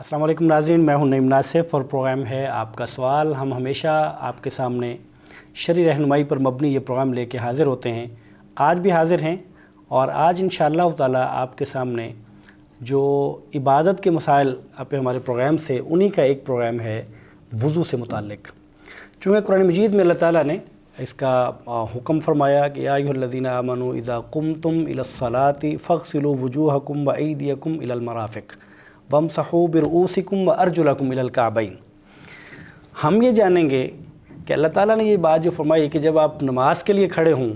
السلام علیکم ناظرین، میں ہوں نعیم ناصف اور پروگرام ہے آپ کا سوال۔ ہم ہمیشہ آپ کے سامنے شرعی رہنمائی پر مبنی یہ پروگرام لے کے حاضر ہوتے ہیں۔ آج بھی حاضر ہیں اور آج انشاءاللہ تعالی آپ کے سامنے جو عبادت کے مسائل پہ ہمارے پروگرام سے انہی کا ایک پروگرام ہے وضو سے متعلق۔ چونکہ قرآن مجید میں اللہ تعالیٰ نے اس کا حکم فرمایا کہ یا ایھا الذین آمنوا اذا قمتم الی الصلاۃ فاغسلوا وجوہکم وایدیکم الی المرافق وامسحوا برؤوسکم وارجلکم الی الکعبین۔ ہم یہ جانیں گے کہ اللہ تعالیٰ نے یہ بات جو فرمائی کہ جب آپ نماز کے لیے کھڑے ہوں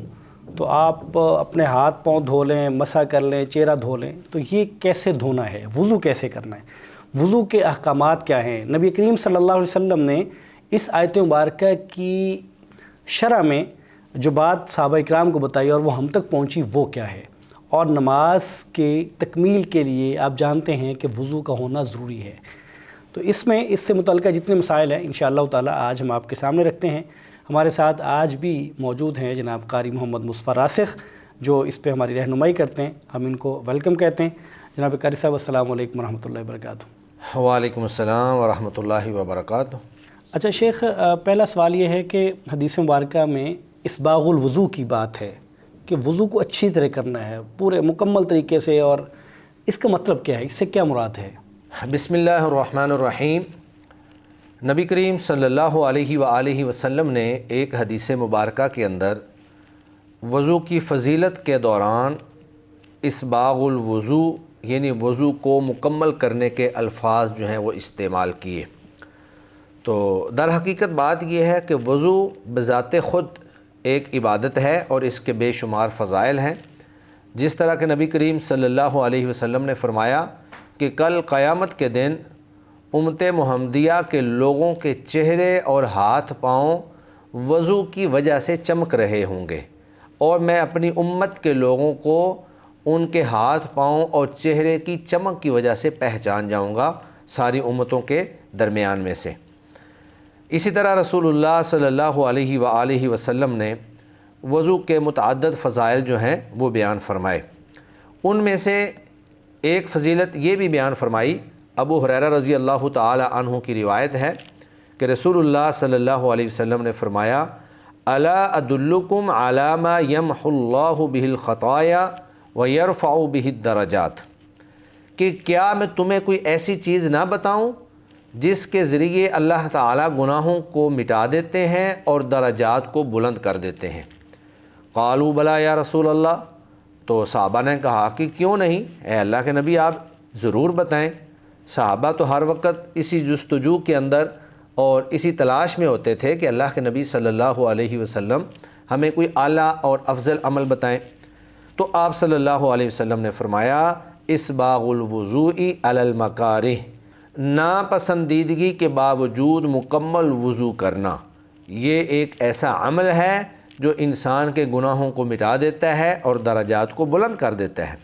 تو آپ اپنے ہاتھ پاؤں دھو لیں، مسح کر لیں، چہرہ دھو لیں، تو یہ کیسے دھونا ہے، وضو کیسے کرنا ہے، وضو کے احکامات کیا ہیں۔ نبی کریم صلی اللہ علیہ وسلم نے اس آیت مبارکہ کی شرح میں جو بات صحابہ اکرام کو بتائی اور وہ ہم تک پہنچی وہ کیا ہے، اور نماز کے تکمیل کے لیے آپ جانتے ہیں کہ وضو کا ہونا ضروری ہے۔ تو اس میں اس سے متعلقہ جتنے مسائل ہیں انشاءاللہ تعالی آج ہم آپ کے سامنے رکھتے ہیں۔ ہمارے ساتھ آج بھی موجود ہیں جناب قاری محمد مصطفیٰ راسخ جو اس پہ ہماری رہنمائی کرتے ہیں، ہم ان کو ویلکم کہتے ہیں۔ جناب قاری صاحب السلام علیکم ورحمۃ اللہ وبرکاتہ۔ وعلیکم السلام ورحمۃ اللہ وبرکاتہ۔ اچھا شیخ، پہلا سوال یہ ہے کہ حدیث مبارکہ میں اسباغ الوضو کی بات ہے کہ وضو کو اچھی طرح کرنا ہے پورے مکمل طریقے سے، اور اس کا مطلب کیا ہے، اس سے کیا مراد ہے؟ بسم اللہ الرحمن الرحیم۔ نبی کریم صلی اللہ علیہ وآلہ وسلم نے ایک حدیث مبارکہ کے اندر وضو کی فضیلت کے دوران اسباغ الوضو یعنی وضو کو مکمل کرنے کے الفاظ جو ہیں وہ استعمال کیے۔ تو در حقیقت بات یہ ہے کہ وضو بذات خود ایک عبادت ہے اور اس کے بے شمار فضائل ہیں، جس طرح کہ نبی کریم صلی اللہ علیہ وسلم نے فرمایا کہ کل قیامت کے دن امت محمدیہ کے لوگوں کے چہرے اور ہاتھ پاؤں وضو کی وجہ سے چمک رہے ہوں گے، اور میں اپنی امت کے لوگوں کو ان کے ہاتھ پاؤں اور چہرے کی چمک کی وجہ سے پہچان جاؤں گا ساری امتوں کے درمیان میں سے۔ اسی طرح رسول اللہ صلی اللہ علیہ وآلہ وسلم نے وضو کے متعدد فضائل جو ہیں وہ بیان فرمائے۔ ان میں سے ایک فضیلت یہ بھی بیان فرمائی، ابو ہریرہ رضی اللہ تعالی عنہ کی روایت ہے کہ رسول اللہ صلی اللہ علیہ وسلم نے فرمایا الا ادلکم علی ما یمحو اللہ بہ الخطایا ویرفع بہ الدرجات، کہ کیا میں تمہیں کوئی ایسی چیز نہ بتاؤں جس کے ذریعے اللہ تعالیٰ گناہوں کو مٹا دیتے ہیں اور درجات کو بلند کر دیتے ہیں۔ قالوا بلا یا رسول اللہ، تو صحابہ نے کہا کہ کیوں نہیں، اے اللہ کے نبی آپ ضرور بتائیں۔ صحابہ تو ہر وقت اسی جستجو کے اندر اور اسی تلاش میں ہوتے تھے کہ اللہ کے نبی صلی اللہ علیہ وسلم ہمیں کوئی اعلیٰ اور افضل عمل بتائیں۔ تو آپ صلی اللہ علیہ وسلم نے فرمایا اسباغ الوضوء علی المکارہ، ناپسندیدگی کے باوجود مکمل وضو کرنا، یہ ایک ایسا عمل ہے جو انسان کے گناہوں کو مٹا دیتا ہے اور درجات کو بلند کر دیتا ہے۔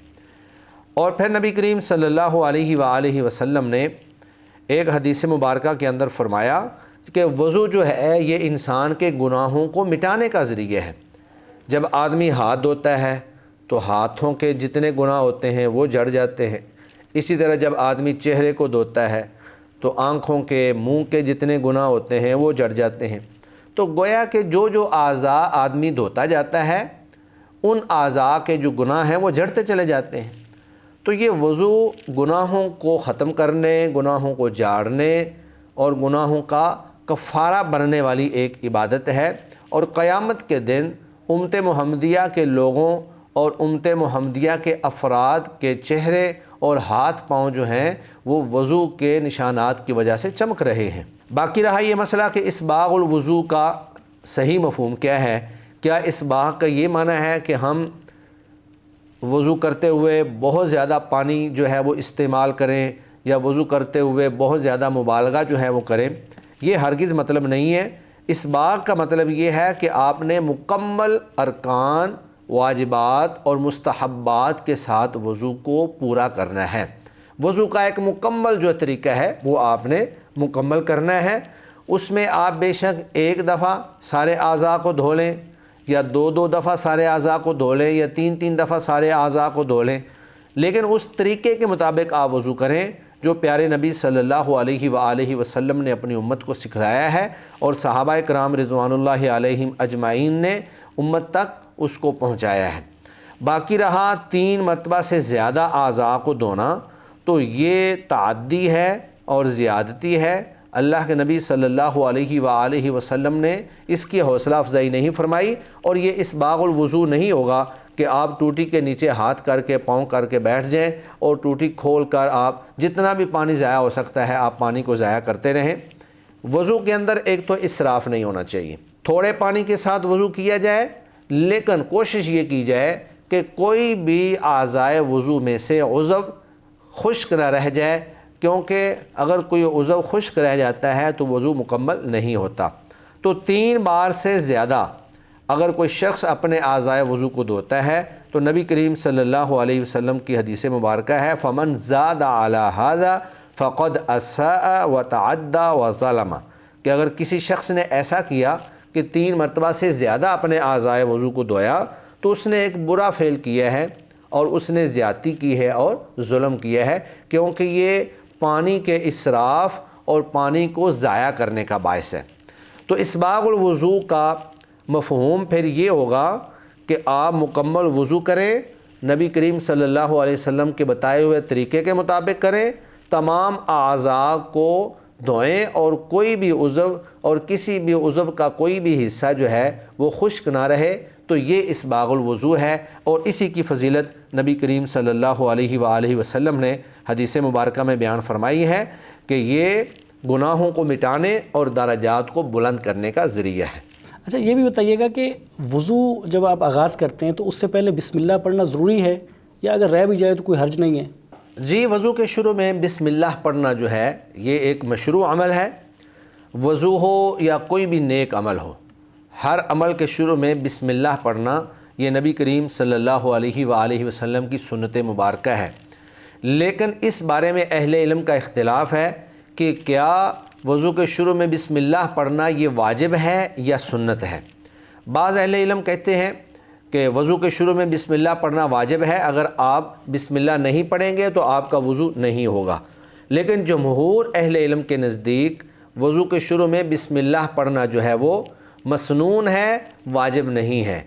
اور پھر نبی کریم صلی اللہ علیہ وآلہ وسلم نے ایک حدیث مبارکہ کے اندر فرمایا کہ وضو جو ہے یہ انسان کے گناہوں کو مٹانے کا ذریعہ ہے۔ جب آدمی ہاتھ دھوتا ہے تو ہاتھوں کے جتنے گناہ ہوتے ہیں وہ جڑ جاتے ہیں، اسی طرح جب آدمی چہرے کو دھوتا ہے تو آنکھوں کے، منہ کے جتنے گناہ ہوتے ہیں وہ جڑ جاتے ہیں۔ تو گویا کہ جو اعضاء آدمی دھوتا جاتا ہے ان اعضاء کے جو گناہ ہیں وہ جڑتے چلے جاتے ہیں۔ تو یہ وضو گناہوں کو ختم کرنے، گناہوں کو جاڑنے اور گناہوں کا کفارہ بننے والی ایک عبادت ہے، اور قیامت کے دن امت محمدیہ کے لوگوں اور امت محمدیہ کے افراد کے چہرے اور ہاتھ پاؤں جو ہیں وہ وضو کے نشانات کی وجہ سے چمک رہے ہیں۔ باقی رہا یہ مسئلہ کہ اسباغ الوضو کا صحیح مفہوم کیا ہے۔ کیا اسباغ کا یہ معنی ہے کہ ہم وضو کرتے ہوئے بہت زیادہ پانی جو ہے وہ استعمال کریں، یا وضو کرتے ہوئے بہت زیادہ مبالغہ جو ہے وہ کریں؟ یہ ہرگز مطلب نہیں ہے۔ اسباغ کا مطلب یہ ہے کہ آپ نے مکمل ارکان، واجبات اور مستحبات کے ساتھ وضو کو پورا کرنا ہے۔ وضو کا ایک مکمل جو طریقہ ہے وہ آپ نے مکمل کرنا ہے۔ اس میں آپ بے شک ایک دفعہ سارے اعضاء کو دھو لیں، یا دو دفعہ سارے اعضاء کو دھو لیں، یا تین دفعہ سارے اعضاء کو دھو لیں، لیکن اس طریقے کے مطابق آپ وضو کریں جو پیارے نبی صلی اللہ علیہ وآلہ وسلم نے اپنی امت کو سکھلایا ہے اور صحابہ کرام رضوان اللہ علیہم اجمعین نے امت تک اس کو پہنچایا ہے۔ باقی رہا 3 مرتبہ سے زیادہ اعضاء کو دھونا، تو یہ تعدی ہے اور زیادتی ہے۔ اللہ کے نبی صلی اللہ علیہ وآلہ وسلم نے اس کی حوصلہ افزائی نہیں فرمائی، اور یہ اسباغ الوضو نہیں ہوگا کہ آپ ٹوٹی کے نیچے ہاتھ کر کے پاؤں کر کے بیٹھ جائیں اور ٹوٹی کھول کر آپ جتنا بھی پانی ضائع ہو سکتا ہے آپ پانی کو ضائع کرتے رہیں۔ وضو کے اندر ایک تو اسراف نہیں ہونا چاہیے، تھوڑے پانی کے ساتھ وضو کیا جائے، لیکن کوشش یہ کی جائے کہ کوئی بھی اعضائے وضو میں سے عضو خشک نہ رہ جائے، کیونکہ اگر کوئی عضو خشک رہ جاتا ہے تو وضو مکمل نہیں ہوتا۔ تو 3 بار سے زیادہ اگر کوئی شخص اپنے اعضائے وضو کو دھوتا ہے تو نبی کریم صلی اللہ علیہ وسلم کی حدیث مبارکہ ہے فَمَنْ زَادَ عَلَى هَذَا فَقَدْ أَسَاءَ وَتَعَدَّى وَظَلَمَ، کہ اگر کسی شخص نے ایسا کیا کہ 3 مرتبہ سے زیادہ اپنے اعضائے وضو کو دھویا تو اس نے ایک برا فعل کیا ہے اور اس نے زیادتی کی ہے اور ظلم کیا ہے، کیونکہ یہ پانی کے اسراف اور پانی کو ضائع کرنے کا باعث ہے۔ تو اسباغ الوضو کا مفہوم پھر یہ ہوگا کہ آپ مکمل وضو کریں، نبی کریم صلی اللہ علیہ وسلم کے بتائے ہوئے طریقے کے مطابق کریں، تمام اعضاء کو دھوئیں اور کوئی بھی عضو اور کسی بھی عضو کا کوئی بھی حصہ جو ہے وہ خشک نہ رہے، تو یہ اسباغ الوضو ہے، اور اسی کی فضیلت نبی کریم صلی اللہ علیہ وآلہ وسلم نے حدیث مبارکہ میں بیان فرمائی ہے کہ یہ گناہوں کو مٹانے اور درجات کو بلند کرنے کا ذریعہ ہے۔ اچھا یہ بھی بتائیے گا کہ وضو جب آپ آغاز کرتے ہیں تو اس سے پہلے بسم اللہ پڑھنا ضروری ہے یا اگر رہ بھی جائے تو کوئی حرج نہیں ہے؟ جی، وضو کے شروع میں بسم اللہ پڑھنا جو ہے یہ ایک مشروع عمل ہے۔ وضو ہو یا کوئی بھی نیک عمل ہو، ہر عمل کے شروع میں بسم اللہ پڑھنا یہ نبی کریم صلی اللہ علیہ وآلہ وسلم کی سنت مبارکہ ہے۔ لیکن اس بارے میں اہل علم کا اختلاف ہے کہ کیا وضو کے شروع میں بسم اللہ پڑھنا یہ واجب ہے یا سنت ہے۔ بعض اہل علم کہتے ہیں کہ وضو کے شروع میں بسم اللہ پڑھنا واجب ہے، اگر آپ بسم اللہ نہیں پڑھیں گے تو آپ کا وضو نہیں ہوگا۔ لیکن جمہور اہل علم کے نزدیک وضو کے شروع میں بسم اللہ پڑھنا جو ہے وہ مسنون ہے، واجب نہیں ہے۔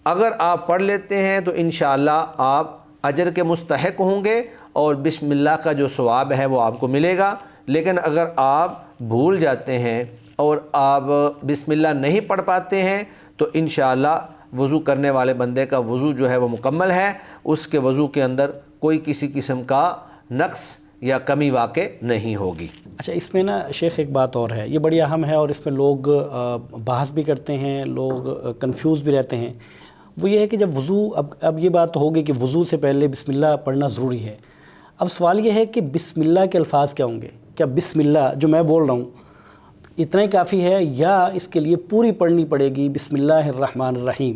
اگر آپ پڑھ لیتے ہیں تو انشاءاللہ آپ اجر کے مستحق ہوں گے اور بسم اللہ کا جو ثواب ہے وہ آپ کو ملے گا۔ لیکن اگر آپ بھول جاتے ہیں اور آپ بسم اللہ نہیں پڑھ پاتے ہیں تو انشاءاللہ وضو کرنے والے بندے کا وضو جو ہے وہ مکمل ہے، اس کے وضو کے اندر کوئی کسی قسم کا نقص یا کمی واقع نہیں ہوگی۔ اچھا اس میں نا شیخ ایک بات اور ہے، یہ بڑی اہم ہے اور اس میں لوگ بحث بھی کرتے ہیں، لوگ کنفیوز بھی رہتے ہیں۔ وہ یہ ہے کہ جب وضو اب یہ بات ہوگی کہ وضو سے پہلے بسم اللہ پڑھنا ضروری ہے، اب سوال یہ ہے کہ بسم اللہ کے الفاظ کیا ہوں گے؟ کیا بسم اللہ جو میں بول رہا ہوں اتنا ہی کافی ہے یا اس کے لیے پوری پڑھنی پڑے گی بسم اللہ الرحمن الرحیم؟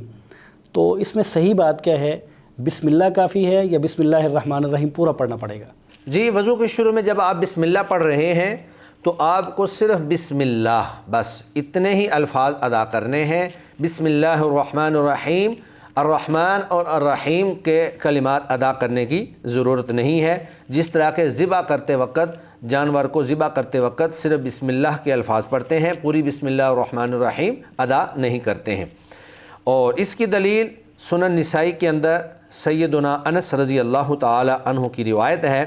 تو اس میں صحیح بات کیا ہے، بسم اللہ کافی ہے یا بسم اللہ الرحمن الرحیم پورا پڑھنا پڑے گا؟ جی، وضو کے شروع میں جب آپ بسم اللہ پڑھ رہے ہیں تو آپ کو صرف بسم اللہ بس اتنے ہی الفاظ ادا کرنے ہیں۔ بسم اللہ الرحمن الرحیم، الرحمن اور الرحیم کے کلمات ادا کرنے کی ضرورت نہیں ہے، جس طرح کہ ذبح کرتے وقت جانور کو ذبح کرتے وقت صرف بسم اللہ کے الفاظ پڑھتے ہیں، پوری بسم اللہ الرحمن الرحیم ادا نہیں کرتے ہیں۔ اور اس کی دلیل سنن نسائی کے اندر سیدنا انس رضی اللہ تعالی عنہ کی روایت ہے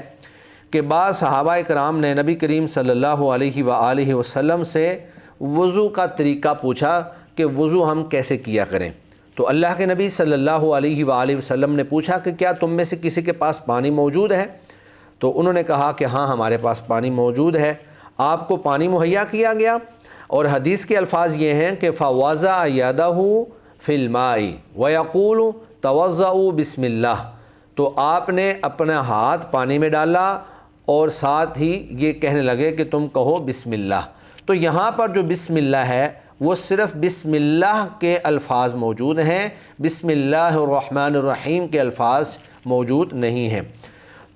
کہ بعض صحابہ کرام نے نبی کریم صلی اللہ علیہ وآلہ وسلم سے وضو کا طریقہ پوچھا کہ وضو ہم کیسے کیا کریں۔ تو اللہ کے نبی صلی اللہ علیہ وآلہ وسلم نے پوچھا کہ کیا تم میں سے کسی کے پاس پانی موجود ہے؟ تو انہوں نے کہا کہ ہاں ہمارے پاس پانی موجود ہے۔ آپ کو پانی مہیا کیا گیا، اور حدیث کے الفاظ یہ ہیں کہ فَوَضَعَ يَدَهُ فِي الْمَاءِ وَيَقُولُ تَوَضَّؤُوا بِسْمِ اللَّهِ، تو آپ نے اپنا ہاتھ پانی میں ڈالا اور ساتھ ہی یہ کہنے لگے کہ تم کہو بسم اللہ۔ تو یہاں پر جو بسم اللہ ہے وہ صرف بسم اللہ کے الفاظ موجود ہیں، بسم اللہ الرحمن الرحیم کے الفاظ موجود نہیں ہیں۔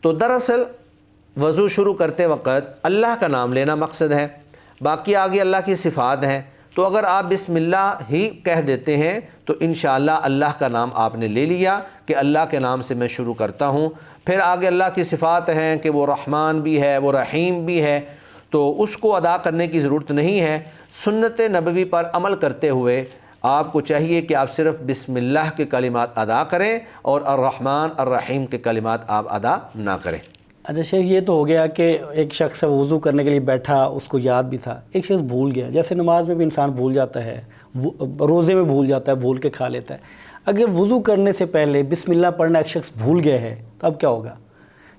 تو دراصل وضو شروع کرتے وقت اللہ کا نام لینا مقصد ہے، باقی آگے اللہ کی صفات ہیں۔ تو اگر آپ بسم اللہ ہی کہہ دیتے ہیں تو انشاءاللہ اللہ کا نام آپ نے لے لیا کہ اللہ کے نام سے میں شروع کرتا ہوں. پھر آگے اللہ کی صفات ہیں کہ وہ رحمان بھی ہے، وہ رحیم بھی ہے، تو اس کو ادا کرنے کی ضرورت نہیں ہے. سنت نبوی پر عمل کرتے ہوئے آپ کو چاہیے کہ آپ صرف بسم اللہ کے کلمات ادا کریں اور الرحمن الرحیم کے کلمات آپ ادا نہ کریں. اچھا شیخ، یہ تو ہو گیا کہ ایک شخص وضو کرنے کے لیے بیٹھا، اس کو یاد بھی تھا، ایک شخص بھول گیا. جیسے نماز میں بھی انسان بھول جاتا ہے، روزے میں بھول جاتا ہے، بھول کے کھا لیتا ہے. اگر وضو کرنے سے پہلے بسم اللہ پڑھنا ایک شخص بھول گیا ہے تو اب کیا ہوگا؟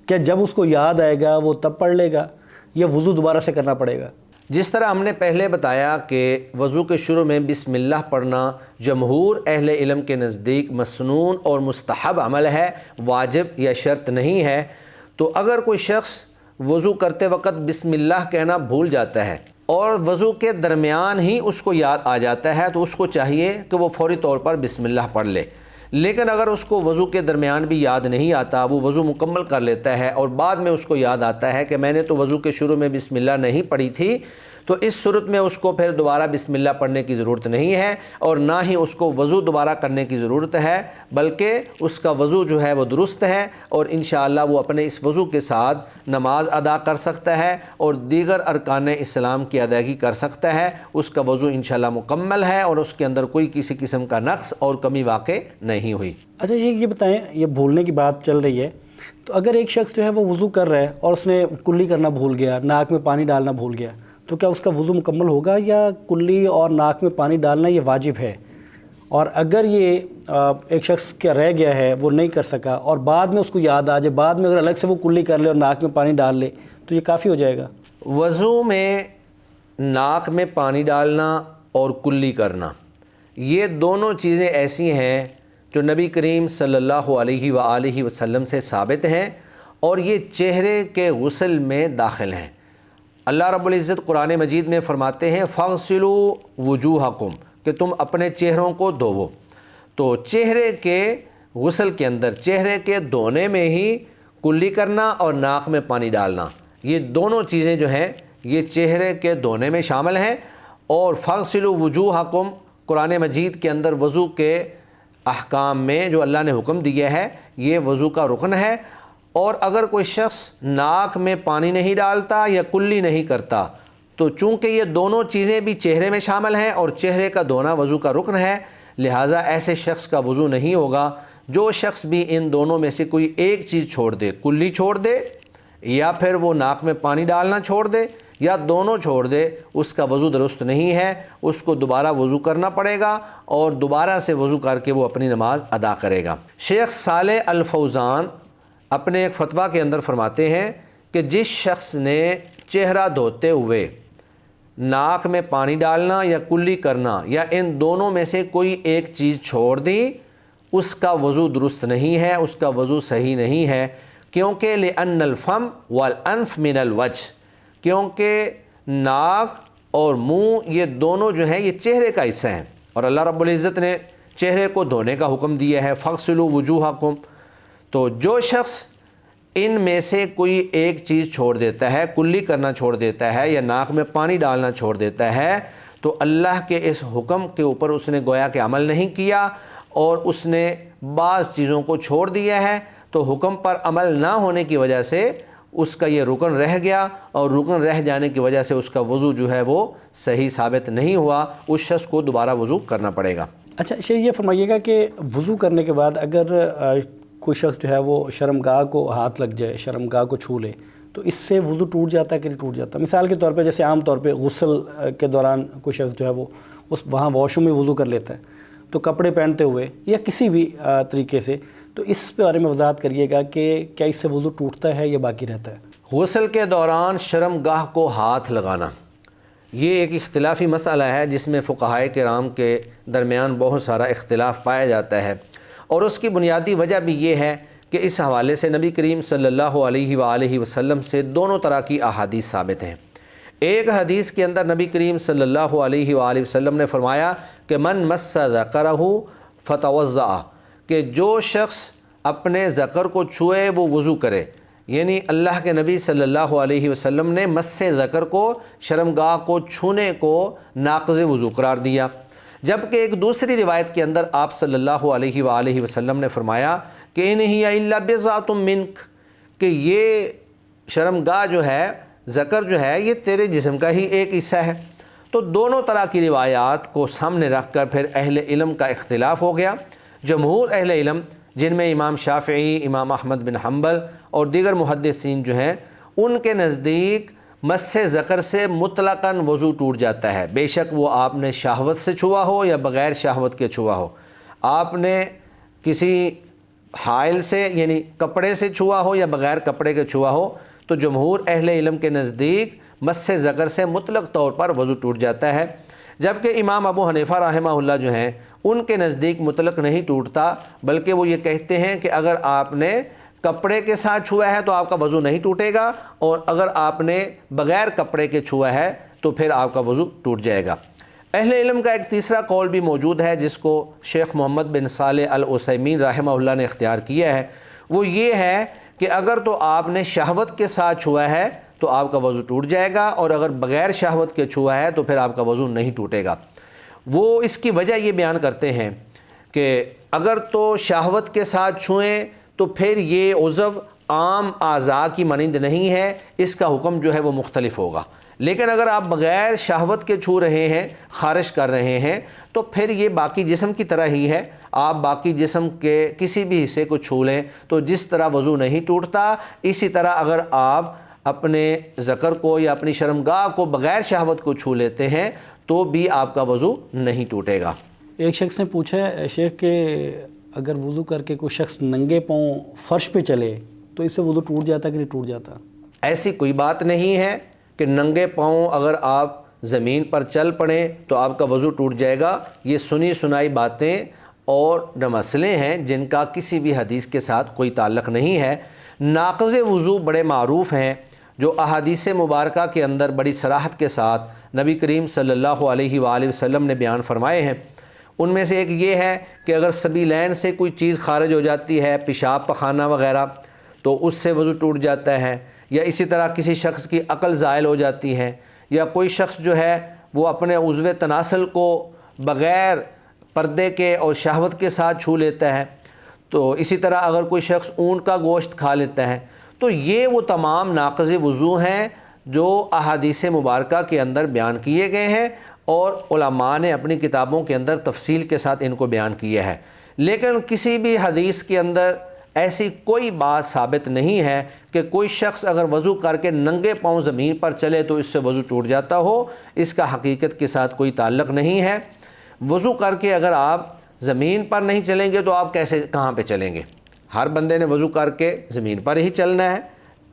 کیا جب اس کو یاد آئے گا وہ تب پڑھ لے گا یا وضو دوبارہ سے کرنا پڑے گا؟ جس طرح ہم نے پہلے بتایا کہ وضو کے شروع میں بسم اللہ پڑھنا جمہور اہل علم کے نزدیک مسنون اور مستحب عمل ہے، واجب یا شرط نہیں ہے. تو اگر کوئی شخص وضو کرتے وقت بسم اللہ کہنا بھول جاتا ہے اور وضو کے درمیان ہی اس کو یاد آ جاتا ہے تو اس کو چاہیے کہ وہ فوری طور پر بسم اللہ پڑھ لے. لیکن اگر اس کو وضو کے درمیان بھی یاد نہیں آتا، وہ وضو مکمل کر لیتا ہے اور بعد میں اس کو یاد آتا ہے کہ میں نے تو وضو کے شروع میں بسم اللہ نہیں پڑھی تھی، تو اس صورت میں اس کو پھر دوبارہ بسم اللہ پڑھنے کی ضرورت نہیں ہے اور نہ ہی اس کو وضو دوبارہ کرنے کی ضرورت ہے، بلکہ اس کا وضو جو ہے وہ درست ہے اور انشاءاللہ وہ اپنے اس وضو کے ساتھ نماز ادا کر سکتا ہے اور دیگر ارکان اسلام کی ادائیگی کر سکتا ہے. اس کا وضو انشاءاللہ مکمل ہے اور اس کے اندر کوئی کسی قسم کا نقص اور کمی واقع نہیں ہوئی. اچھا یہ بتائیں، یہ بھولنے کی بات چل رہی ہے، تو اگر ایک شخص جو ہے وہ وضو کر رہا ہے اور اس نے کلی کرنا بھول گیا، ناک میں پانی ڈالنا بھول گیا، تو کیا اس کا وضو مکمل ہوگا یا کلی اور ناک میں پانی ڈالنا یہ واجب ہے؟ اور اگر یہ ایک شخص کا رہ گیا ہے، وہ نہیں کر سکا اور بعد میں اس کو یاد آ جائے، بعد میں اگر الگ سے وہ کلی کر لے اور ناک میں پانی ڈال لے تو یہ کافی ہو جائے گا؟ وضو میں ناک میں پانی ڈالنا اور کلی کرنا یہ دونوں چیزیں ایسی ہیں جو نبی کریم صلی اللہ علیہ وآلہ وسلم سے ثابت ہیں اور یہ چہرے کے غسل میں داخل ہیں. اللہ رب العزت قرآن مجید میں فرماتے ہیں فَاغْسِلُوا وُجُوهَكُمْ کہ تم اپنے چہروں کو دھوو. تو چہرے کے غسل کے اندر چہرے کے دھونے میں ہی کلی کرنا اور ناک میں پانی ڈالنا یہ دونوں چیزیں جو ہیں یہ چہرے کے دھونے میں شامل ہیں. اور فَاغْسِلُوا وُجُوهَكُمْ قرآن مجید کے اندر وضو کے احکام میں جو اللہ نے حکم دیا ہے یہ وضو کا رکن ہے. اور اگر کوئی شخص ناک میں پانی نہیں ڈالتا یا کلی نہیں کرتا تو چونکہ یہ دونوں چیزیں بھی چہرے میں شامل ہیں اور چہرے کا دھونا وضو کا رکن ہے، لہٰذا ایسے شخص کا وضو نہیں ہوگا. جو شخص بھی ان دونوں میں سے کوئی ایک چیز چھوڑ دے، کلی چھوڑ دے یا پھر وہ ناک میں پانی ڈالنا چھوڑ دے یا دونوں چھوڑ دے، اس کا وضو درست نہیں ہے. اس کو دوبارہ وضو کرنا پڑے گا اور دوبارہ سے وضو کر کے وہ اپنی نماز ادا کرے گا. شیخ صالح الفوزان اپنے ایک فتویٰ کے اندر فرماتے ہیں کہ جس شخص نے چہرہ دھوتے ہوئے ناک میں پانی ڈالنا یا کلی کرنا یا ان دونوں میں سے کوئی ایک چیز چھوڑ دی، اس کا وضو درست نہیں ہے، اس کا وضو صحیح نہیں ہے. کیونکہ لِأَنَّ الْفَمْ وَالْأَنْفَ مِنَ الْوَجْهِ کیونکہ ناک اور منہ یہ دونوں جو ہیں یہ چہرے کا حصہ ہیں اور اللہ رب العزت نے چہرے کو دھونے کا حکم دیا ہے فَاغْسِلُوا وُجُوهَكُمْ. تو جو شخص ان میں سے کوئی ایک چیز چھوڑ دیتا ہے، کلی کرنا چھوڑ دیتا ہے یا ناک میں پانی ڈالنا چھوڑ دیتا ہے، تو اللہ کے اس حکم کے اوپر اس نے گویا کہ عمل نہیں کیا اور اس نے بعض چیزوں کو چھوڑ دیا ہے. تو حکم پر عمل نہ ہونے کی وجہ سے اس کا یہ رکن رہ گیا اور رکن رہ جانے کی وجہ سے اس کا وضو جو ہے وہ صحیح ثابت نہیں ہوا. اس شخص کو دوبارہ وضو کرنا پڑے گا. اچھا شیخ یہ فرمائیے گا کہ وضو کرنے کے بعد اگر کوئی شخص جو ہے وہ شرمگاہ کو ہاتھ لگ جائے، شرمگاہ کو چھو لے، تو اس سے وضو ٹوٹ جاتا ہے کہ نہیں ٹوٹ جاتا؟ مثال کے طور پہ جیسے عام طور پہ غسل کے دوران کوئی شخص جو ہے وہ وہاں واش روم میں وضو کر لیتا ہے، تو کپڑے پہنتے ہوئے یا کسی بھی طریقے سے، تو اس کے بارے میں وضاحت کریے گا کہ کیا اس سے وضو ٹوٹتا ہے یا باقی رہتا ہے؟ غسل کے دوران شرمگاہ کو ہاتھ لگانا یہ ایک اختلافی مسئلہ ہے جس میں فقہائے کرام کے درمیان بہت سارا اختلاف پایا جاتا ہے اور اس کی بنیادی وجہ بھی یہ ہے کہ اس حوالے سے نبی کریم صلی اللہ علیہ وآلہ وسلم سے دونوں طرح کی احادیث ثابت ہیں. ایک حدیث کے اندر نبی کریم صلی اللہ علیہ وآلہ وسلم نے فرمایا کہ من مس ذکرہ فتوضأ کہ جو شخص اپنے ذکر کو چھوئے وہ وضو کرے. یعنی اللہ کے نبی صلی اللہ علیہ وسلم نے مس ذکر کو، شرمگاہ کو چھونے کو ناقض وضو قرار دیا، جبکہ ایک دوسری روایت کے اندر آپ صلی اللہ علیہ وآلہ وسلم نے فرمایا کہ ان ہی الا بضعۃ منک، کہ یہ شرمگاہ جو ہے، ذکر جو ہے، یہ تیرے جسم کا ہی ایک حصہ ہے۔ تو دونوں طرح کی روایات کو سامنے رکھ کر پھر اہل علم کا اختلاف ہو گیا۔ جمہور اہل علم، جن میں امام شافعی، امام احمد بن حنبل اور دیگر محدثین جو ہیں، ان کے نزدیک مس ذکر سے مطلقاً وضو ٹوٹ جاتا ہے، بے شک وہ آپ نے شہوت سے چھوا ہو یا بغیر شہوت کے چھوا ہو، آپ نے کسی حائل سے یعنی کپڑے سے چھوا ہو یا بغیر کپڑے کے چھوا ہو، تو جمہور اہل علم کے نزدیک مس ذکر سے مطلق طور پر وضو ٹوٹ جاتا ہے، جبکہ امام ابو حنیفہ رحمہ اللہ جو ہیں، ان کے نزدیک مطلق نہیں ٹوٹتا، بلکہ وہ یہ کہتے ہیں کہ اگر آپ نے کپڑے کے ساتھ چھوا ہے تو آپ کا وضو نہیں ٹوٹے گا، اور اگر آپ نے بغیر کپڑے کے چھوا ہے تو پھر آپ کا وضو ٹوٹ جائے گا۔ اہل علم کا ایک تیسرا قول بھی موجود ہے، جس کو شیخ محمد بن صالح العثیمین رحمہ اللہ نے اختیار کیا ہے، وہ یہ ہے کہ اگر تو آپ نے شہوت کے ساتھ چھوا ہے تو آپ کا وضو ٹوٹ جائے گا، اور اگر بغیر شہوت کے چھوا ہے تو پھر آپ کا وضو نہیں ٹوٹے گا۔ وہ اس کی وجہ یہ بیان کرتے ہیں کہ اگر تو شہوت کے ساتھ چھوئیں تو پھر یہ عضو عام اعضاء کی مانند نہیں ہے، اس کا حکم جو ہے وہ مختلف ہوگا، لیکن اگر آپ بغیر شہوت کے چھو رہے ہیں، خارج کر رہے ہیں، تو پھر یہ باقی جسم کی طرح ہی ہے، آپ باقی جسم کے کسی بھی حصے کو چھو لیں تو جس طرح وضو نہیں ٹوٹتا، اسی طرح اگر آپ اپنے ذکر کو یا اپنی شرمگاہ کو بغیر شہوت کو چھو لیتے ہیں تو بھی آپ کا وضو نہیں ٹوٹے گا۔ ایک شخص نے پوچھا ہے شیخ کہ اگر وضو کر کے کوئی شخص ننگے پاؤں فرش پہ چلے تو اس سے وضو ٹوٹ جاتا کہ نہیں ٹوٹ جاتا؟ ایسی کوئی بات نہیں ہے کہ ننگے پاؤں اگر آپ زمین پر چل پڑیں تو آپ کا وضو ٹوٹ جائے گا، یہ سنی سنائی باتیں اور مسئلے ہیں جن کا کسی بھی حدیث کے ساتھ کوئی تعلق نہیں ہے۔ ناقض وضو بڑے معروف ہیں جو احادیث مبارکہ کے اندر بڑی صراحت کے ساتھ نبی کریم صلی اللہ علیہ وآلہ وسلم نے بیان فرمائے ہیں۔ ان میں سے ایک یہ ہے کہ اگر سبیلین سے کوئی چیز خارج ہو جاتی ہے، پیشاب پخانہ وغیرہ، تو اس سے وضو ٹوٹ جاتا ہے، یا اسی طرح کسی شخص کی عقل زائل ہو جاتی ہے، یا کوئی شخص جو ہے وہ اپنے عضو تناسل کو بغیر پردے کے اور شہوت کے ساتھ چھو لیتا ہے، تو اسی طرح اگر کوئی شخص اونٹ کا گوشت کھا لیتا ہے، تو یہ وہ تمام ناقض وضو ہیں جو احادیث مبارکہ کے اندر بیان کیے گئے ہیں، اور علماء نے اپنی کتابوں کے اندر تفصیل کے ساتھ ان کو بیان کیا ہے، لیکن کسی بھی حدیث کے اندر ایسی کوئی بات ثابت نہیں ہے کہ کوئی شخص اگر وضو کر کے ننگے پاؤں زمین پر چلے تو اس سے وضو ٹوٹ جاتا ہو، اس کا حقیقت کے ساتھ کوئی تعلق نہیں ہے۔ وضو کر کے اگر آپ زمین پر نہیں چلیں گے تو آپ کہاں پہ چلیں گے؟ ہر بندے نے وضو کر کے زمین پر ہی چلنا ہے،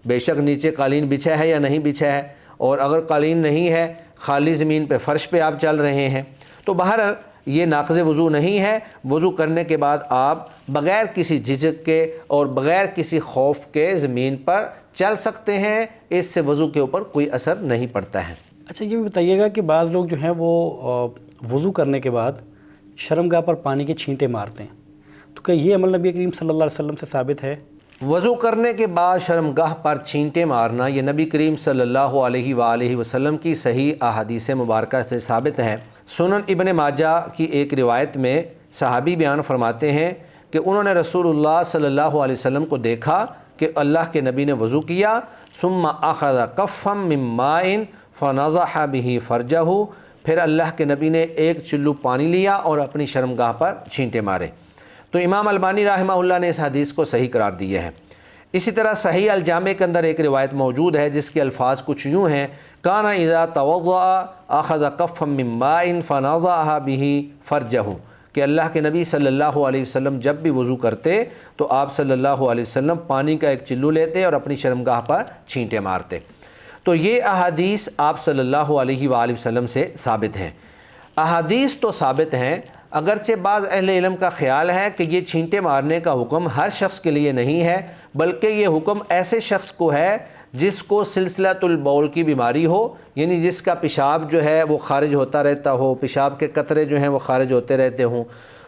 بے شک نیچے قالین بچھا ہے یا نہیں بچھا ہے، اور اگر قالین نہیں ہے، خالی زمین پہ فرش پہ آپ چل رہے ہیں، تو بہرحال یہ ناقض وضو نہیں ہے۔ وضو کرنے کے بعد آپ بغیر کسی جھجک کے اور بغیر کسی خوف کے زمین پر چل سکتے ہیں، اس سے وضو کے اوپر کوئی اثر نہیں پڑتا ہے۔ اچھا یہ بھی بتائیے گا کہ بعض لوگ جو ہیں وہ وضو کرنے کے بعد شرمگاہ پر پانی کے چھینٹے مارتے ہیں، تو کیا یہ عمل نبی کریم صلی اللہ علیہ وسلم سے ثابت ہے؟ وضو کرنے کے بعد شرمگاہ پر چھینٹے مارنا یہ نبی کریم صلی اللہ علیہ وآلہ وسلم کی صحیح احادیث مبارکہ سے ثابت ہے۔ سنن ابن ماجہ کی ایک روایت میں صحابی بیان فرماتے ہیں کہ انہوں نے رسول اللہ صلی اللہ علیہ وسلم کو دیکھا کہ اللہ کے نبی نے وضو کیا، ثم اخذ کفا من ماء فنضح به فرجہ، پھر اللہ کے نبی نے ایک چلو پانی لیا اور اپنی شرمگاہ پر چھینٹے مارے۔ تو امام البانی رحمہ اللہ نے اس حدیث کو صحیح قرار دیا ہے۔ اسی طرح صحیح الجامع کے اندر ایک روایت موجود ہے جس کے الفاظ کچھ یوں ہیں، کان اذا توضأ اخذ کفا من ماء فنضح به فرجہ، کہ اللہ کے نبی صلی اللہ علیہ وسلم جب بھی وضو کرتے تو آپ صلی اللہ علیہ وسلم پانی کا ایک چلو لیتے اور اپنی شرمگاہ پر چھینٹے مارتے۔ تو یہ احادیث آپ صلی اللہ علیہ وآلہ وسلم سے ثابت ہیں۔ احادیث تو ثابت ہیں، اگرچہ بعض اہل علم کا خیال ہے کہ یہ چھینٹے مارنے کا حکم ہر شخص کے لیے نہیں ہے، بلکہ یہ حکم ایسے شخص کو ہے جس کو سلسلۃ البول کی بیماری ہو، یعنی جس کا پیشاب جو ہے وہ خارج ہوتا رہتا ہو، پیشاب کے قطرے جو ہیں وہ خارج ہوتے رہتے ہوں،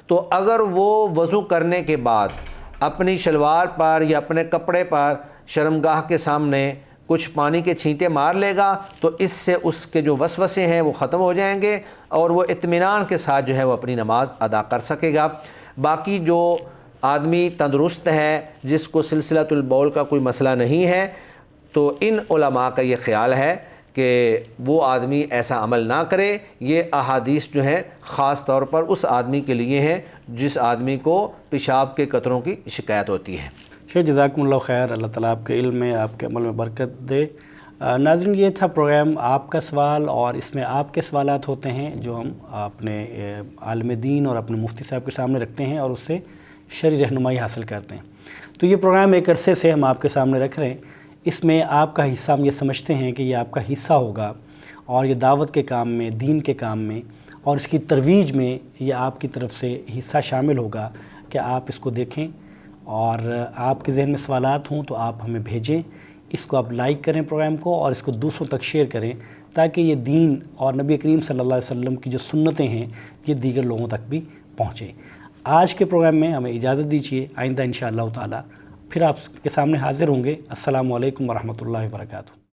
تو اگر وہ وضو کرنے کے بعد اپنی شلوار پر یا اپنے کپڑے پر شرمگاہ کے سامنے کچھ پانی کے چھینٹے مار لے گا تو اس سے اس کے جو وسوسے ہیں وہ ختم ہو جائیں گے اور وہ اطمینان کے ساتھ جو ہے وہ اپنی نماز ادا کر سکے گا۔ باقی جو آدمی تندرست ہے، جس کو سلسلۃ البول کا کوئی مسئلہ نہیں ہے، تو ان علماء کا یہ خیال ہے کہ وہ آدمی ایسا عمل نہ کرے۔ یہ احادیث جو ہیں خاص طور پر اس آدمی کے لیے ہیں جس آدمی کو پیشاب کے قطروں کی شکایت ہوتی ہے۔ شیخ جزاکم اللہ خیر، اللہ تعالیٰ آپ کے علم میں، آپ کے عمل میں برکت دے۔ ناظرین، یہ تھا پروگرام آپ کا سوال، اور اس میں آپ کے سوالات ہوتے ہیں جو ہم اپنے عالم دین اور اپنے مفتی صاحب کے سامنے رکھتے ہیں اور اس سے شرعی رہنمائی حاصل کرتے ہیں۔ تو یہ پروگرام ایک عرصے سے ہم آپ کے سامنے رکھ رہے ہیں۔ اس میں آپ کا حصہ ہم یہ سمجھتے ہیں کہ یہ آپ کا حصہ ہوگا، اور یہ دعوت کے کام میں، دین کے کام میں اور اس کی ترویج میں یہ آپ کی طرف سے حصہ شامل ہوگا کہ آپ اس کو دیکھیں، اور آپ کے ذہن میں سوالات ہوں تو آپ ہمیں بھیجیں۔ اس کو آپ لائک کریں پروگرام کو، اور اس کو دوسروں تک شیئر کریں تاکہ یہ دین اور نبی کریم صلی اللہ علیہ وسلم کی جو سنتیں ہیں یہ دیگر لوگوں تک بھی پہنچیں۔ آج کے پروگرام میں ہمیں اجازت دیجیے، آئندہ انشاءاللہ تعالی پھر آپ کے سامنے حاضر ہوں گے۔ السلام علیکم ورحمۃ اللہ وبرکاتہ۔